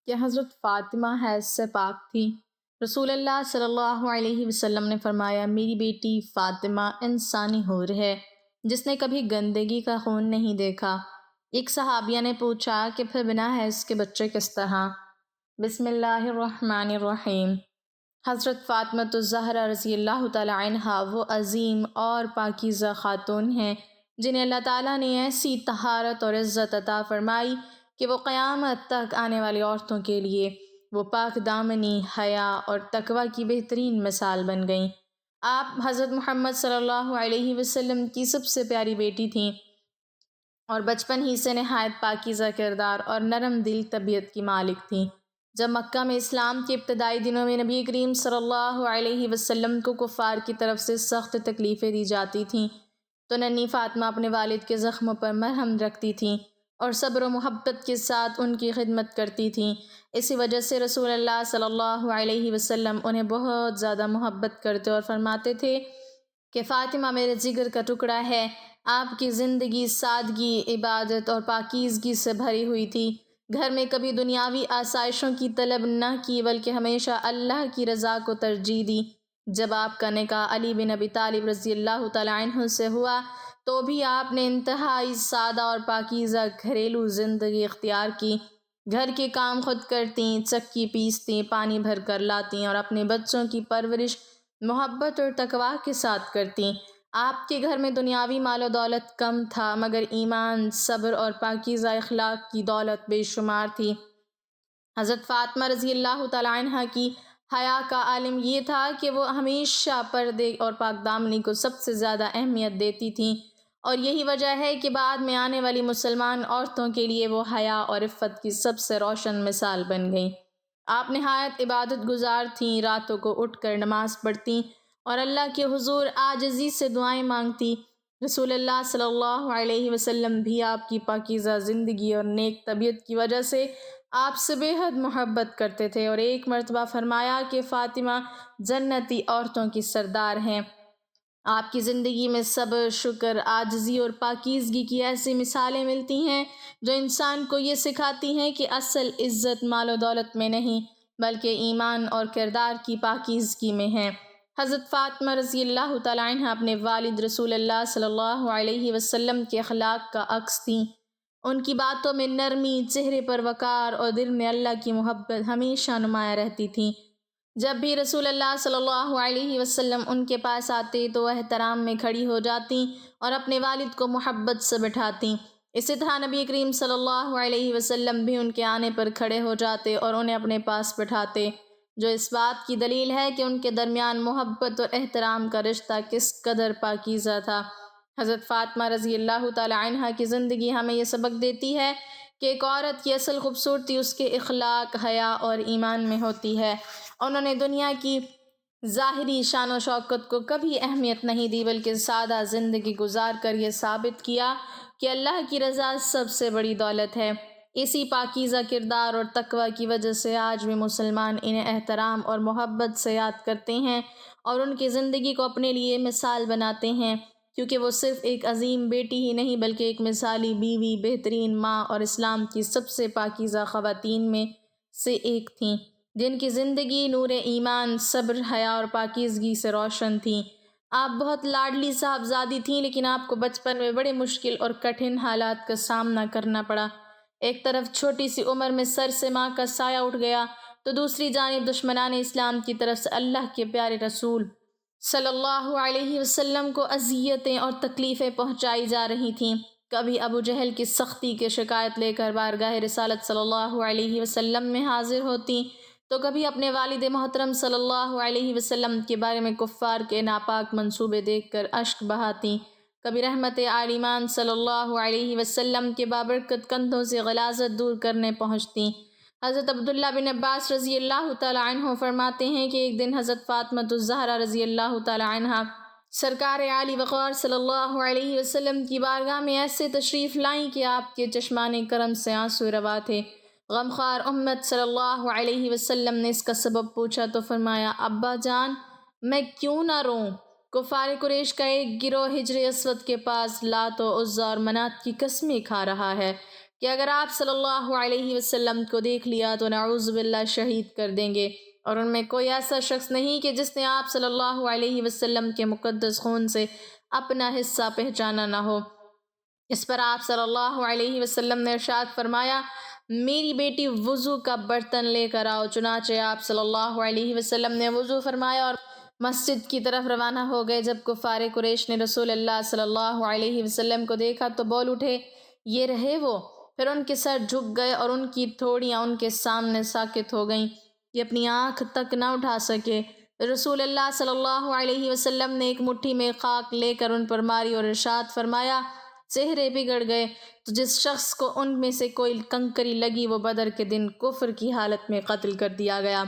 کہ حضرت فاطمہ حیض سے پاک تھی۔ رسول اللہ صلی اللہ علیہ وسلم نے فرمایا، میری بیٹی فاطمہ انسانی حور ہے جس نے کبھی گندگی کا خون نہیں دیکھا۔ ایک صحابیہ نے پوچھا کہ پھر بنا حیض کے بچے کس طرح؟ بسم اللہ الرحمن الرحیم۔ حضرت فاطمہ الزہرا رضی اللہ تعالی عنہا وہ عظیم اور پاکیزہ خاتون ہیں جنہیں اللہ تعالیٰ نے ایسی طہارت اور عزت عطا فرمائی کہ وہ قیامت تک آنے والی عورتوں کے لیے وہ پاک دامنی، حیا اور تقوی کی بہترین مثال بن گئیں۔ آپ حضرت محمد صلی اللہ علیہ وسلم کی سب سے پیاری بیٹی تھیں اور بچپن ہی سے نہایت پاکیزہ کردار اور نرم دل طبیعت کی مالک تھیں۔ جب مکہ میں اسلام کے ابتدائی دنوں میں نبی کریم صلی اللہ علیہ وسلم کو کفار کی طرف سے سخت تکلیفیں دی جاتی تھیں تو ننھی فاطمہ اپنے والد کے زخموں پر مرہم رکھتی تھیں اور صبر و محبت کے ساتھ ان کی خدمت کرتی تھیں۔ اسی وجہ سے رسول اللہ صلی اللہ علیہ وسلم انہیں بہت زیادہ محبت کرتے اور فرماتے تھے کہ فاطمہ میرے جگر کا ٹکڑا ہے۔ آپ کی زندگی سادگی، عبادت اور پاکیزگی سے بھری ہوئی تھی۔ گھر میں کبھی دنیاوی آسائشوں کی طلب نہ کی بلکہ ہمیشہ اللہ کی رضا کو ترجیح دی۔ جب آپ کا نکاح علی بن ابی طالب رضی اللہ تعالی عنہ سے ہوا تو بھی آپ نے انتہائی سادہ اور پاکیزہ گھریلو زندگی اختیار کی۔ گھر کے کام خود کرتیں، چکی پیستیں، پانی بھر کر لاتیں اور اپنے بچوں کی پرورش محبت اور تقوی کے ساتھ کرتیں۔ آپ کے گھر میں دنیاوی مال و دولت کم تھا مگر ایمان، صبر اور پاکیزہ اخلاق کی دولت بے شمار تھی۔ حضرت فاطمہ رضی اللہ تعالی عنہ کی حیا کا عالم یہ تھا کہ وہ ہمیشہ پردے اور پاک دامنی کو سب سے زیادہ اہمیت دیتی تھیں، اور یہی وجہ ہے کہ بعد میں آنے والی مسلمان عورتوں کے لیے وہ حیا اور عفت کی سب سے روشن مثال بن گئیں۔ آپ نہایت عبادت گزار تھیں، راتوں کو اٹھ کر نماز پڑھتیں اور اللہ کے حضور عاجزی سے دعائیں مانگتی۔ رسول اللہ صلی اللہ علیہ وسلم بھی آپ کی پاکیزہ زندگی اور نیک طبیعت کی وجہ سے آپ سے بے حد محبت کرتے تھے اور ایک مرتبہ فرمایا کہ فاطمہ جنتی عورتوں کی سردار ہیں۔ آپ کی زندگی میں صبر، شکر، عاجزی اور پاکیزگی کی ایسی مثالیں ملتی ہیں جو انسان کو یہ سکھاتی ہیں کہ اصل عزت مال و دولت میں نہیں بلکہ ایمان اور کردار کی پاکیزگی میں ہے۔ حضرت فاطمہ رضی اللہ تعالی عنہ اپنے والد رسول اللہ صلی اللہ علیہ وسلم کے اخلاق کا عکس تھیں۔ ان کی باتوں میں نرمی، چہرے پر وقار اور دل میں اللہ کی محبت ہمیشہ نمایاں رہتی تھی۔ جب بھی رسول اللہ صلی اللہ علیہ وسلم ان کے پاس آتے تو وہ احترام میں کھڑی ہو جاتیں اور اپنے والد کو محبت سے بٹھاتیں۔ اسی طرح نبی کریم صلی اللہ علیہ وسلم بھی ان کے آنے پر کھڑے ہو جاتے اور انہیں اپنے پاس بٹھاتے، جو اس بات کی دلیل ہے کہ ان کے درمیان محبت اور احترام کا رشتہ کس قدر پاکیزہ تھا۔ حضرت فاطمہ رضی اللہ تعالی عنہ کی زندگی ہمیں یہ سبق دیتی ہے کہ ایک عورت کی اصل خوبصورتی اس کے اخلاق، حیا اور ایمان میں ہوتی ہے۔ انہوں نے دنیا کی ظاہری شان و شوکت کو کبھی اہمیت نہیں دی بلکہ سادہ زندگی گزار کر یہ ثابت کیا کہ اللہ کی رضا سب سے بڑی دولت ہے۔ اسی پاکیزہ کردار اور تقوی کی وجہ سے آج بھی مسلمان انہیں احترام اور محبت سے یاد کرتے ہیں اور ان کی زندگی کو اپنے لیے مثال بناتے ہیں، کیونکہ وہ صرف ایک عظیم بیٹی ہی نہیں بلکہ ایک مثالی بیوی، بہترین ماں اور اسلام کی سب سے پاکیزہ خواتین میں سے ایک تھیں، جن کی زندگی نور ایمان، صبر، حیا اور پاکیزگی سے روشن تھی۔ آپ بہت لاڈلی صاحبزادی تھیں لیکن آپ کو بچپن میں بڑے مشکل اور کٹھن حالات کا سامنا کرنا پڑا۔ ایک طرف چھوٹی سی عمر میں سر سے ماں کا سایہ اٹھ گیا تو دوسری جانب دشمنان اسلام کی طرف سے اللہ کے پیارے رسول صلی اللہ علیہ وسلم کو اذیتیں اور تکلیفیں پہنچائی جا رہی تھیں۔ کبھی ابو جہل کی سختی کی شکایت لے کر بارگاہ رسالت صلی اللہ علیہ وسلم میں حاضر ہوتی تو کبھی اپنے والد محترم صلی اللہ علیہ وسلم کے بارے میں کفار کے ناپاک منصوبے دیکھ کر اشک بہاتی، کبھی رحمت عالمان صلی اللہ علیہ وسلم کے بابرکت کندھوں سے غلاظت دور کرنے پہنچتی۔ حضرت عبداللہ بن عباس رضی اللہ تعالی عنہ فرماتے ہیں کہ ایک دن حضرت فاطمہ الزہرا رضی اللہ تعالی عنہ سرکار عالی وقار صلی اللہ علیہ وسلم کی بارگاہ میں ایسے تشریف لائیں کہ آپ کے چشمان کرم سے آنسو روا تھے۔ غمخوار امت صلی اللہ علیہ وسلم نے اس کا سبب پوچھا تو فرمایا، ابا جان میں کیوں نہ روں؟ کفار قریش کا ایک گروہ حجر اسود کے پاس لات و عزیٰ اور منات کی قسمیں کھا رہا ہے۔ کہ اگر آپ صلی اللہ علیہ وسلم کو دیکھ لیا تو نعوذ باللہ شہید کر دیں گے، اور ان میں کوئی ایسا شخص نہیں کہ جس نے آپ صلی اللہ علیہ وسلم کے مقدس خون سے اپنا حصہ پہچانا نہ ہو۔ اس پر آپ صلی اللہ علیہ وسلم نے ارشاد فرمایا، میری بیٹی وضو کا برتن لے کر آؤ۔ چنانچہ آپ صلی اللہ علیہ وسلم نے وضو فرمایا اور مسجد کی طرف روانہ ہو گئے۔ جب کفار قریش نے رسول اللہ صلی اللہ علیہ وسلم کو دیکھا تو بول اٹھے، یہ رہے وہ؟ پھر ان کے سر جھک گئے اور ان کی تھوڑیاں ان کے سامنے ساکت ہو گئیں، یہ اپنی آنکھ تک نہ اٹھا سکے۔ رسول اللہ صلی اللہ علیہ وسلم نے ایک مٹھی میں خاک لے کر ان پر ماری اور ارشاد فرمایا، چہرے بگڑ گئے۔ تو جس شخص کو ان میں سے کوئی کنکری لگی وہ بدر کے دن کفر کی حالت میں قتل کر دیا گیا۔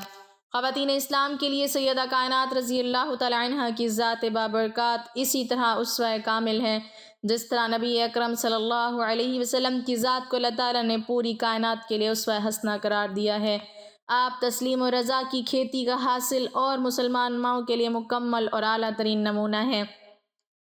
خواتین اسلام کے لیے سیدہ کائنات رضی اللہ تعالی عنہ کی ذات بابرکات اسی طرح اسوہ کامل ہے، جس طرح نبی اکرم صلی اللہ علیہ وسلم کی ذات کو اللہ تعالیٰ نے پوری کائنات کے لیے اسوہ حسنہ قرار دیا ہے۔ آپ تسلیم و رضا کی کھیتی کا حاصل اور مسلمان ماؤں کے لیے مکمل اور اعلیٰ ترین نمونہ ہے۔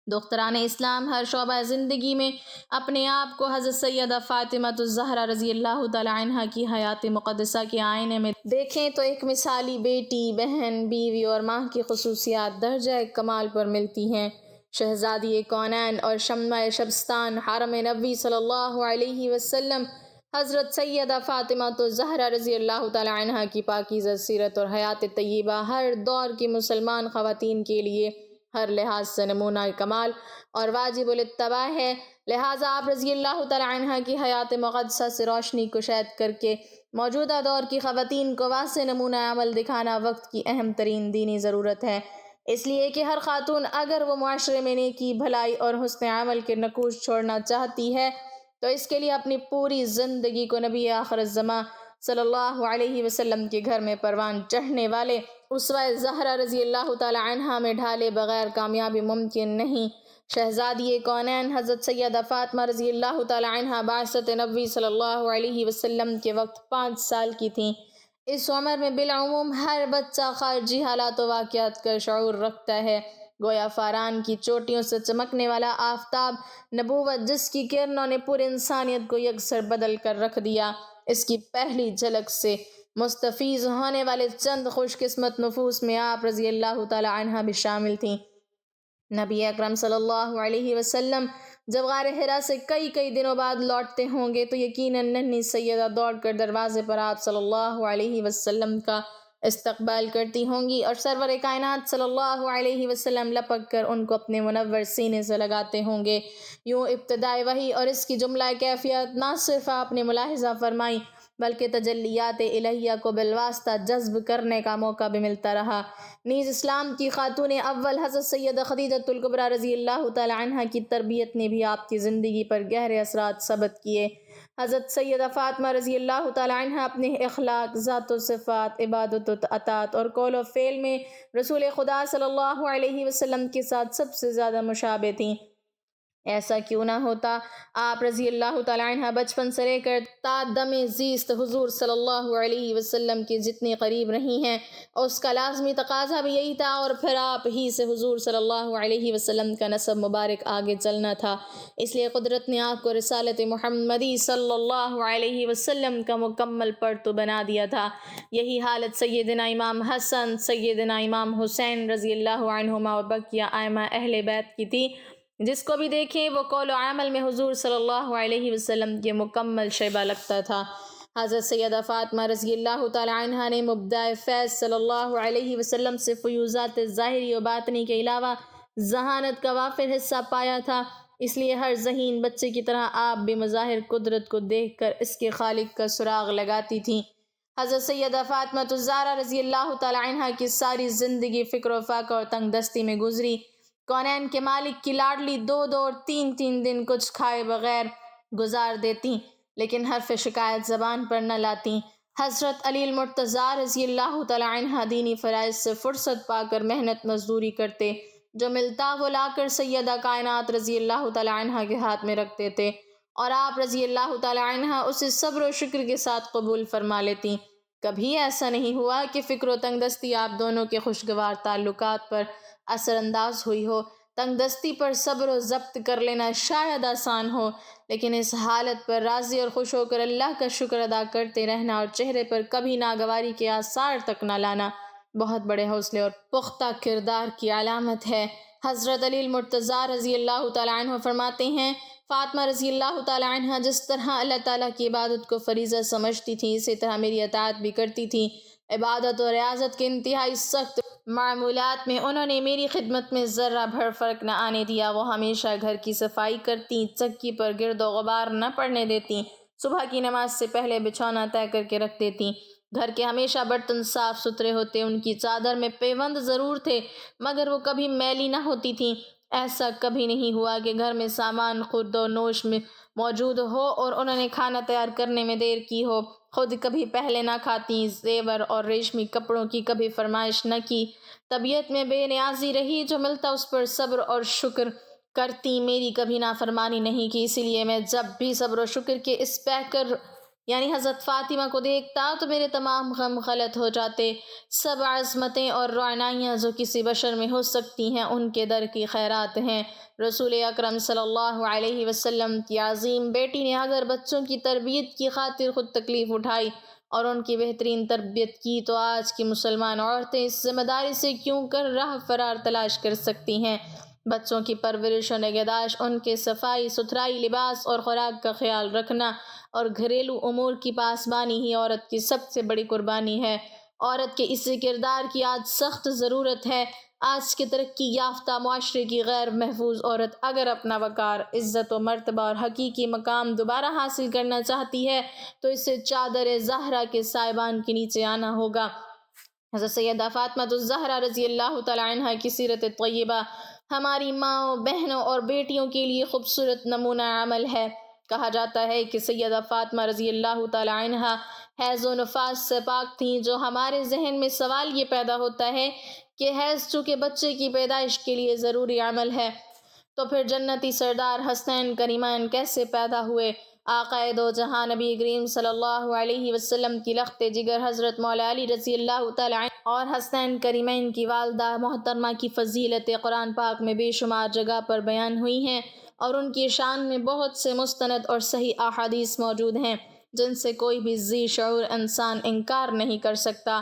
دختران اسلام ہر شعبہ زندگی میں اپنے آپ کو حضرت سیدہ فاطمہ الزہرا رضی اللہ تعالی عنہ کی حیات مقدسہ کے آئینے میں دیکھیں تو ایک مثالی بیٹی، بہن، بیوی اور ماں کی خصوصیات درجہ کمال پر ملتی ہیں۔ شہزادی کونین اور شمع شبستان حرم نبوی صلی اللہ علیہ وسلم حضرت سیدہ فاطمہ الزہرا رضی اللہ تعالی عنہ کی پاکیزہ سیرت اور حیات طیبہ ہر دور کی مسلمان خواتین کے لیے ہر لحاظ سے نمونہ کمال اور واجب الاتباع ہے۔ لہٰذا آپ رضی اللہ تعالی عنہ کی حیات مقدسہ سے روشنی کشید کر کے موجودہ دور کی خواتین کو واضح نمونہ عمل دکھانا وقت کی اہم ترین دینی ضرورت ہے، اس لیے کہ ہر خاتون اگر وہ معاشرے میں نیکی، بھلائی اور حسن عمل کے نقوش چھوڑنا چاہتی ہے تو اس کے لیے اپنی پوری زندگی کو نبی آخر الزماں صلی اللہ علیہ وسلم کے گھر میں پروان چڑھنے والے اسوہ زہرا رضی اللہ تعالی عنہ میں ڈھالے بغیر کامیابی ممکن نہیں۔ شہزادی کونین حضرت سیدہ فاطمہ رضی اللہ تعالی عنہ بعثت نبوی صلی اللہ علیہ وسلم کے وقت 5 سال کی تھیں۔ اس عمر میں بالعموم ہر بچہ خارجی حالات و واقعات کا شعور رکھتا ہے، گویا فاران کی چوٹیوں سے چمکنے والا آفتاب نبوت جس کی کرنوں نے پورے انسانیت کو یکسر بدل کر رکھ دیا، اس کی پہلی جھلک سے مستفیض ہونے والے چند خوش قسمت نفوس میں آپ رضی اللہ تعالی عنہ بھی شامل تھیں۔ نبی اکرم صلی اللہ علیہ وسلم جب غار حرا سے کئی دنوں بعد لوٹتے ہوں گے تو یقیناً ننھی سیدہ دوڑ کر دروازے پر آپ صلی اللہ علیہ وسلم کا استقبال کرتی ہوں گی اور سرور کائنات صلی اللہ علیہ وسلم لپک کر ان کو اپنے منور سینے سے لگاتے ہوں گے۔ یوں ابتدائی وحی اور اس کی جملہ کیفیت نہ صرف آپ نے ملاحظہ فرمائی بلکہ تجلیات الہیہ کو بالواسطہ جذب کرنے کا موقع بھی ملتا رہا۔ نیز اسلام کی خاتون اول حضرت سیدہ خدیجہ الکبریٰ رضی اللہ تعالی عنہ کی تربیت نے بھی آپ کی زندگی پر گہرے اثرات ثبت کیے۔ حضرت سیدہ فاطمہ رضی اللہ تعالی عنہ اپنے اخلاق، ذات و صفات، عبادت و اطاعت اور قول و فعل میں رسول خدا صلی اللہ علیہ وسلم کے ساتھ سب سے زیادہ مشابہ تھیں۔ ایسا کیوں نہ ہوتا، آپ رضی اللہ تعالی عنہ بچپن سے لے کر تا دم زیست حضور صلی اللہ علیہ وسلم کے جتنے قریب رہی ہیں، اس کا لازمی تقاضا بھی یہی تھا، اور پھر آپ ہی سے حضور صلی اللہ علیہ وسلم کا نسب مبارک آگے چلنا تھا۔ اس لیے قدرت نے آپ کو رسالت محمدی صلی اللہ علیہ وسلم کا مکمل پرتو بنا دیا تھا۔ یہی حالت سیدنا امام حسن، سیدنا امام حسین رضی اللہ عنہما اور بقیہ ائمہ اہل بیت کی تھی۔ جس کو بھی دیکھیں وہ قول و عمل میں حضور صلی اللہ علیہ وسلم کے مکمل شیبہ لگتا تھا۔ حضرت سیدہ فاطمہ رضی اللہ تعالی عنہ نے مبدع فیض صلی اللہ علیہ وسلم سے فیوزات ظاہری و باطنی کے علاوہ ذہانت کا وافر حصہ پایا تھا، اس لیے ہر ذہین بچے کی طرح آپ بھی مظاہر قدرت کو دیکھ کر اس کے خالق کا سراغ لگاتی تھیں۔ حضرت سیدہ فاطمہ الزہرا رضی اللہ تعالی عنہ کی ساری زندگی فکر و فاقہ اور تنگ دستی میں گزری۔ کونین کے مالک کی لاڈلی 2 اور 3 دن کچھ کھائے بغیر گزار دیتی، لیکن حرف شکایت زبان پر نہ لاتی۔ حضرت علی المرتضیٰ رضی اللہ تعالی عنہ دینی فرائض سے فرصت پا کر محنت مزدوری کرتے، جو ملتا وہ لا کر سیدہ کائنات رضی اللہ تعالی عنہ کے ہاتھ میں رکھتے تھے، اور آپ رضی اللہ تعالی عنہ اسے صبر و شکر کے ساتھ قبول فرما لیتی۔ کبھی ایسا نہیں ہوا کہ فکر و تنگ دستی آپ دونوں کے خوشگوار تعلقات پر اثر انداز ہوئی ہو۔ تنگ دستی پر صبر و ضبط کر لینا شاید آسان ہو، لیکن اس حالت پر راضی اور خوش ہو کر اللہ کا شکر ادا کرتے رہنا اور چہرے پر کبھی ناگواری کے آثار تک نہ لانا بہت بڑے حوصلے اور پختہ کردار کی علامت ہے۔ حضرت علی المرتضیٰ رضی اللہ تعالیٰ عنہ فرماتے ہیں، فاطمہ رضی اللہ تعالیٰ عنہ جس طرح اللہ تعالیٰ کی عبادت کو فریضہ سمجھتی تھی، اسی طرح میری اطاعت بھی کرتی تھی۔ عبادت اور ریاضت کے انتہائی سخت معمولات میں انہوں نے میری خدمت میں ذرہ بھر فرق نہ آنے دیا۔ وہ ہمیشہ گھر کی صفائی کرتی، چکی پر گرد و غبار نہ پڑنے دیتی، صبح کی نماز سے پہلے بچھونا طے کر کے رکھ دیتی، گھر کے ہمیشہ برتن صاف ستھرے ہوتے، ان کی چادر میں پیوند ضرور تھے مگر وہ کبھی میلی نہ ہوتی تھیں۔ ایسا کبھی نہیں ہوا کہ گھر میں سامان خورد و نوش میں موجود ہو اور انہوں نے کھانا تیار کرنے میں دیر کی ہو۔ خود کبھی پہلے نہ کھاتی، زیور اور ریشمی کپڑوں کی کبھی فرمائش نہ کی، طبیعت میں بے نیازی رہی، جو ملتا اس پر صبر اور شکر کرتی، میری کبھی نافرمانی نہیں کی۔ اسی لیے میں جب بھی صبر و شکر کے اس پیکر یعنی حضرت فاطمہ کو دیکھتا تو میرے تمام غم غلط ہو جاتے۔ سب عظمتیں اور روعنائیاں جو کسی بشر میں ہو سکتی ہیں ان کے در کی خیرات ہیں۔ رسول اکرم صلی اللہ علیہ وسلم کی عظیم بیٹی نے اگر بچوں کی تربیت کی خاطر خود تکلیف اٹھائی اور ان کی بہترین تربیت کی تو آج کی مسلمان عورتیں اس ذمہ داری سے کیوں کر راہ فرار تلاش کر سکتی ہیں؟ بچوں کی پرورش و نگہداشت، ان کے صفائی ستھرائی، لباس اور خوراک کا خیال رکھنا اور گھریلو امور کی پاسبانی ہی عورت کی سب سے بڑی قربانی ہے۔ عورت کے اس کردار کی آج سخت ضرورت ہے۔ آج کے ترقی یافتہ معاشرے کی غیر محفوظ عورت اگر اپنا وقار، عزت و مرتبہ اور حقیقی مقام دوبارہ حاصل کرنا چاہتی ہے تو اسے چادر زہرا کے سائبان کے نیچے آنا ہوگا۔ حضرت سیدہ فاطمہ الزہرا رضی اللہ تعالیٰ عنہ کی سیرت طیبہ ہماری ماؤں، بہنوں اور بیٹیوں کے لیے خوبصورت نمونہ عمل ہے۔ کہا جاتا ہے کہ سیدہ فاطمہ رضی اللہ تعالیٰ عنہ حیض و نفاس سے پاک تھیں، جو ہمارے ذہن میں سوال یہ پیدا ہوتا ہے کہ حیض چونکہ بچے کی پیدائش کے لیے ضروری عمل ہے تو پھر جنتی سردار حسنین کریمین کیسے پیدا ہوئے؟ آقائے دو جہاں نبی کریم صلی اللہ علیہ وسلم کی لخت جگر حضرت مولا علی رضی اللہ تعالیٰ عنہ اور حسنین کریمین کی والدہ محترمہ کی فضیلت قرآن پاک میں بے شمار جگہ پر بیان ہوئی ہیں اور ان کی شان میں بہت سے مستند اور صحیح احادیث موجود ہیں جن سے کوئی بھی ذی شعور انسان انکار نہیں کر سکتا۔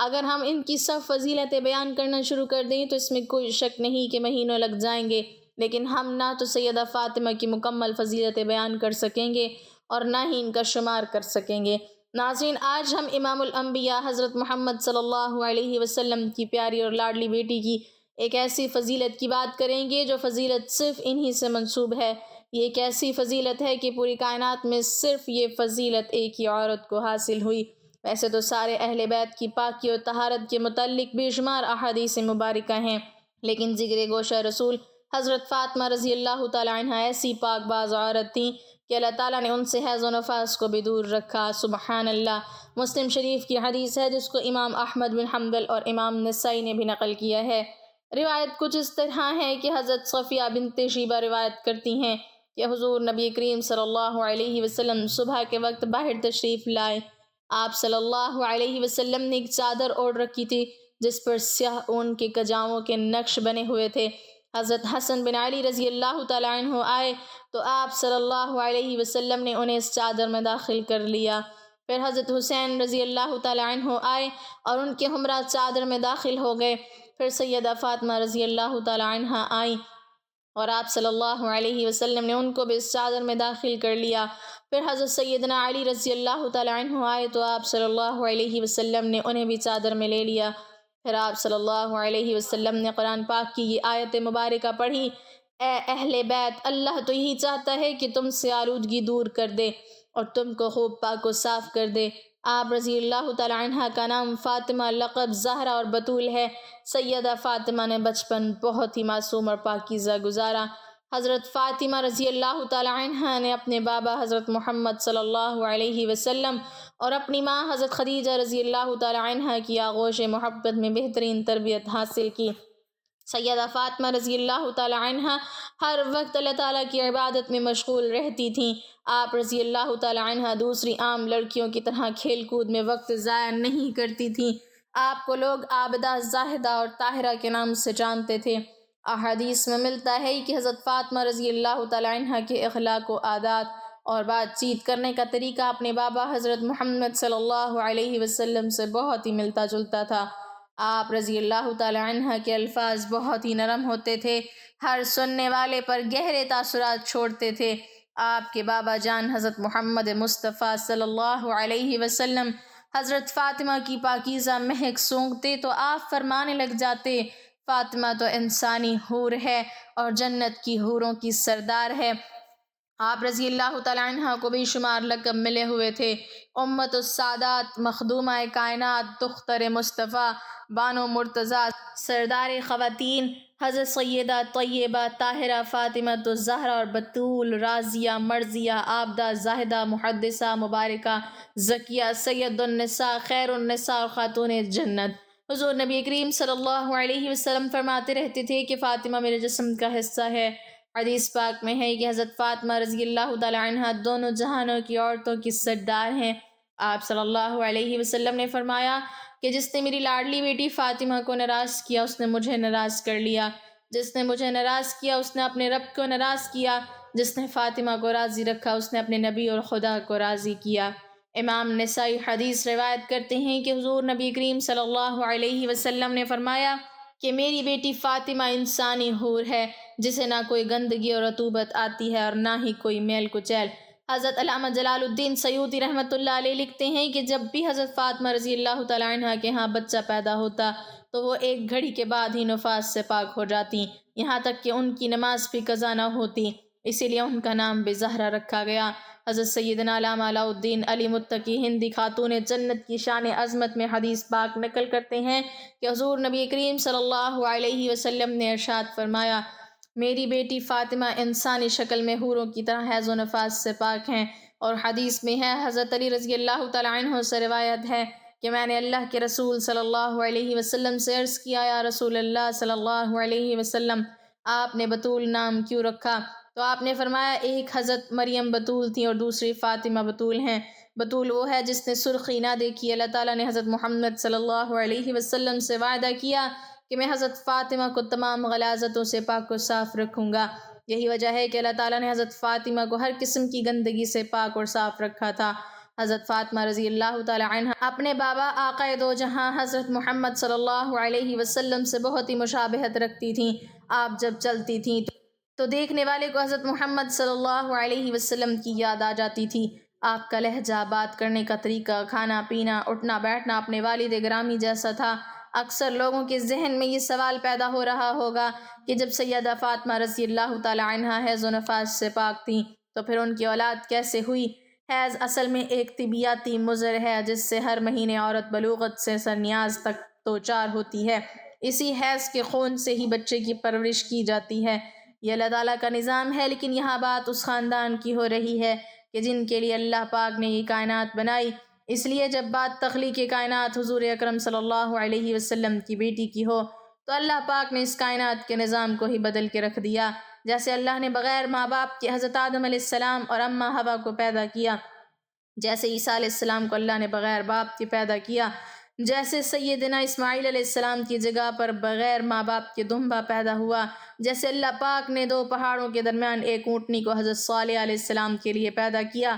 اگر ہم ان کی سب فضیلتیں بیان کرنا شروع کر دیں تو اس میں کوئی شک نہیں کہ مہینوں لگ جائیں گے، لیکن ہم نہ تو سیدہ فاطمہ کی مکمل فضیلتیں بیان کر سکیں گے اور نہ ہی ان کا شمار کر سکیں گے۔ ناظرین، آج ہم امام الانبیاء حضرت محمد صلی اللہ علیہ وسلم کی پیاری اور لاڈلی بیٹی کی ایک ایسی فضیلت کی بات کریں گے جو فضیلت صرف انہی سے منسوب ہے۔ یہ ایک ایسی فضیلت ہے کہ پوری کائنات میں صرف یہ فضیلت ایک ہی عورت کو حاصل ہوئی۔ ویسے تو سارے اہل بیت کی پاکی اور طہارت کے متعلق بے شمار احادیث مبارکہ ہیں، لیکن ذکر گوشہ رسول حضرت فاطمہ رضی اللہ تعالیٰ عنہ ایسی پاک باز عورت تھیں کہ اللہ تعالیٰ نے ان سے حیض و نفاس کو بھی دور رکھا۔ سبحان اللہ۔ مسلم شریف کی حدیث ہے جس کو امام احمد بن حنبل اور امام نسائی نے بھی نقل کیا ہے۔ روایت کچھ اس طرح ہے کہ حضرت صفیہ بنت شیبہ روایت کرتی ہیں کہ حضور نبی کریم صلی اللہ علیہ وسلم صبح کے وقت باہر تشریف لائے۔ آپ صلی اللہ علیہ وسلم نے ایک چادر اوڑھ رکھی تھی جس پر سیاہ اون کے کجاووں کے نقش بنے ہوئے تھے۔ حضرت حسن بن علی رضی اللہ تعالیٰ عنہ آئے تو آپ صلی اللہ علیہ وسلم نے انہیں اس چادر میں داخل کر لیا۔ پھر حضرت حسین رضی اللہ تعالیٰ عنہ آئے اور ان کے ہمراہ چادر میں داخل ہو گئے۔ پھر سیدہ فاطمہ رضی اللہ تعالیٰ عنہ آئیں اور آپ صلی اللہ علیہ وسلم نے ان کو بھی اس چادر میں داخل کر لیا۔ پھر حضرت سیدنا علی رضی اللہ تعالیٰ عنہ آئے تو آپ صلی اللہ علیہ وسلم نے انہیں بھی چادر میں لے لیا۔ پھر آپ صلی اللہ علیہ وسلم نے قرآن پاک کی یہ آیت مبارکہ پڑھی، اے اہل بیت، اللہ تو یہی چاہتا ہے کہ تم سے آلودگی دور کر دے اور تم کو خوب پاک و صاف کر دے۔ آپ رضی اللہ تعالیٰ عنہ کا نام فاطمہ، لقب زہرا اور بطول ہے۔ سیدہ فاطمہ نے بچپن بہت ہی معصوم اور پاکیزہ گزارا۔ حضرت فاطمہ رضی اللہ تعالیٰ عنہ نے اپنے بابا حضرت محمد صلی اللہ علیہ وسلم اور اپنی ماں حضرت خدیجہ رضی اللہ تعالیٰ عنہ کی آغوش محبت میں بہترین تربیت حاصل کی۔ سیدہ فاطمہ رضی اللہ تعالیٰ عنہ ہر وقت اللہ تعالیٰ کی عبادت میں مشغول رہتی تھیں۔ آپ رضی اللہ تعالیٰ عنہ دوسری عام لڑکیوں کی طرح کھیل کود میں وقت ضائع نہیں کرتی تھیں۔ آپ کو لوگ عابدہ، زاہدہ اور طاہرہ کے نام سے جانتے تھے۔ احادیث میں ملتا ہے کہ حضرت فاطمہ رضی اللہ تعالی عنہ کے اخلاق و عادات اور بات چیت کرنے کا طریقہ اپنے بابا حضرت محمد صلی اللہ علیہ وسلم سے بہت ہی ملتا جلتا تھا۔ آپ رضی اللہ تعالی عنہ کے الفاظ بہت ہی نرم ہوتے تھے، ہر سننے والے پر گہرے تاثرات چھوڑتے تھے۔ آپ کے بابا جان حضرت محمد مصطفیٰ صلی اللہ علیہ وسلم حضرت فاطمہ کی پاکیزہ مہک سونگھتے تو آپ فرمانے لگ جاتے، فاطمہ تو انسانی حور ہے اور جنت کی حوروں کی سردار ہے۔ آپ رضی اللہ تعالی عنہ کو بے شمار لقب ملے ہوئے تھے، امت السادات، مخدومہ کائنات، دختر مصطفیٰ، بانو مرتضیٰ، سردار خواتین، حضرت سیدہ طیبہ طاہرہ فاطمہ الزہرا اور بطول، راضیہ، مرضیہ، عابدہ، زاہدہ، محدثہ، مبارکہ، زکیہ، سید النساء، خیر النساء اور خاتون جنت۔ حضور نبی کریم صلی اللہ علیہ وسلم فرماتے رہتے تھے کہ فاطمہ میرے جسم کا حصہ ہے۔ حدیث پاک میں ہے کہ حضرت فاطمہ رضی اللہ تعالی عنہ دونوں جہانوں کی عورتوں کی سردار ہیں۔ آپ صلی اللہ علیہ وسلم نے فرمایا کہ جس نے میری لاڈلی بیٹی فاطمہ کو ناراض کیا اس نے مجھے ناراض کر لیا، جس نے مجھے ناراض کیا اس نے اپنے رب کو ناراض کیا، جس نے فاطمہ کو راضی رکھا اس نے اپنے نبی اور خدا کو راضی کیا۔ امام نسائی حدیث روایت کرتے ہیں کہ حضور نبی کریم صلی اللہ علیہ وسلم نے فرمایا کہ میری بیٹی فاطمہ انسانی حور ہے جسے نہ کوئی گندگی اور رطوبت آتی ہے اور نہ ہی کوئی میل کچیل۔ حضرت علامہ جلال الدین سیوطی رحمۃ اللہ علیہ لکھتے ہیں کہ جب بھی حضرت فاطمہ رضی اللہ تعالی عنہ کے ہاں بچہ پیدا ہوتا تو وہ ایک گھڑی کے بعد ہی نفاس سے پاک ہو جاتی، یہاں تک کہ ان کی نماز بھی قضا نہ ہوتی، اسی لیے ان کا نام بھی زہرا رکھا گیا۔ حضرت سیدنا علامہ علاء الدین علی متقی ہندی خاتون جنت کی شان عظمت میں حدیث پاک نقل کرتے ہیں کہ حضور نبی کریم صلی اللہ علیہ وسلم نے ارشاد فرمایا، میری بیٹی فاطمہ انسانی شکل میں حوروں کی طرح حیض و نفاس سے پاک ہیں۔ اور حدیث میں ہے، حضرت علی رضی اللہ تعالی عنہ سے روایت ہے کہ میں نے اللہ کے رسول صلی اللہ علیہ وسلم سے عرض کیا، یا رسول اللہ صلی اللہ علیہ وسلم، آپ نے بطول نام کیوں رکھا؟ تو آپ نے فرمایا، ایک حضرت مریم بطول تھی اور دوسری فاطمہ بطول ہیں۔ بطول وہ ہے جس نے سرخی نہ دیکھی۔ اللہ تعالیٰ نے حضرت محمد صلی اللہ علیہ وسلم سے وعدہ کیا کہ میں حضرت فاطمہ کو تمام غلاظتوں سے پاک و صاف رکھوں گا۔ یہی وجہ ہے کہ اللہ تعالیٰ نے حضرت فاطمہ کو ہر قسم کی گندگی سے پاک اور صاف رکھا تھا۔ حضرت فاطمہ رضی اللہ تعالی عنہ اپنے بابا آقا دو جہاں حضرت محمد صلی اللہ علیہ وسلم سے بہت ہی مشابہت رکھتی تھیں۔ آپ جب چلتی تھیں تو دیکھنے والے کو حضرت محمد صلی اللہ علیہ وسلم کی یاد آ جاتی تھی۔ آپ کا لہجہ، بات کرنے کا طریقہ، کھانا پینا، اٹھنا بیٹھنا اپنے والد گرامی جیسا تھا۔ اکثر لوگوں کے ذہن میں یہ سوال پیدا ہو رہا ہوگا کہ جب سیدہ فاطمہ رضی اللہ تعالی عنہا حیض و نفاس سے پاک تھیں تو پھر ان کی اولاد کیسے ہوئی؟ حیض اصل میں ایک طبیعیاتی مضر ہے جس سے ہر مہینے عورت بلوغت سے سرنیاز تک توچار ہوتی ہے۔ اسی حیض کے خون سے ہی بچے کی پرورش کی جاتی ہے۔ یہ اللہ تعالیٰ کا نظام ہے، لیکن یہاں بات اس خاندان کی ہو رہی ہے کہ جن کے لیے اللہ پاک نے یہ کائنات بنائی۔ اس لیے جب بات تخلیق کائنات حضور اکرم صلی اللہ علیہ وسلم کی بیٹی کی ہو تو اللہ پاک نے اس کائنات کے نظام کو ہی بدل کے رکھ دیا۔ جیسے اللہ نے بغیر ماں باپ کے حضرت آدم علیہ السلام اور اماں حوا کو پیدا کیا، جیسے عیسیٰ علیہ السلام کو اللہ نے بغیر باپ کے پیدا کیا، جیسے سیدنا اسماعیل علیہ السلام کی جگہ پر بغیر ماں باپ کے دمبا پیدا ہوا، جیسے اللہ پاک نے دو پہاڑوں کے درمیان ایک اونٹنی کو حضرت صالح علیہ السلام کے لیے پیدا کیا،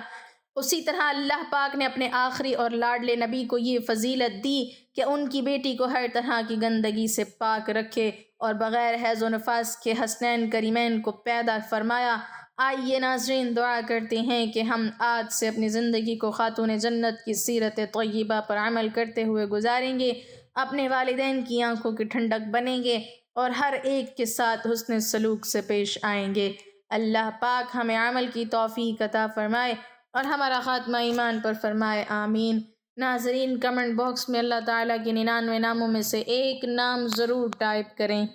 اسی طرح اللہ پاک نے اپنے آخری اور لاڈلے نبی کو یہ فضیلت دی کہ ان کی بیٹی کو ہر طرح کی گندگی سے پاک رکھے اور بغیر حیض و نفاس کے حسنین کریمین کو پیدا فرمایا۔ آئیے ناظرین، دعا کرتے ہیں کہ ہم آج سے اپنی زندگی کو خاتون جنت کی سیرت طیبہ پر عمل کرتے ہوئے گزاریں گے، اپنے والدین کی آنکھوں کی ٹھنڈک بنیں گے اور ہر ایک کے ساتھ حسن سلوک سے پیش آئیں گے۔ اللہ پاک ہمیں عمل کی توفیق عطا فرمائے اور ہمارا خاتمہ ایمان پر فرمائے، آمین۔ ناظرین، کمنٹ باکس میں اللہ تعالیٰ کے 99 ناموں میں سے ایک نام ضرور ٹائپ کریں۔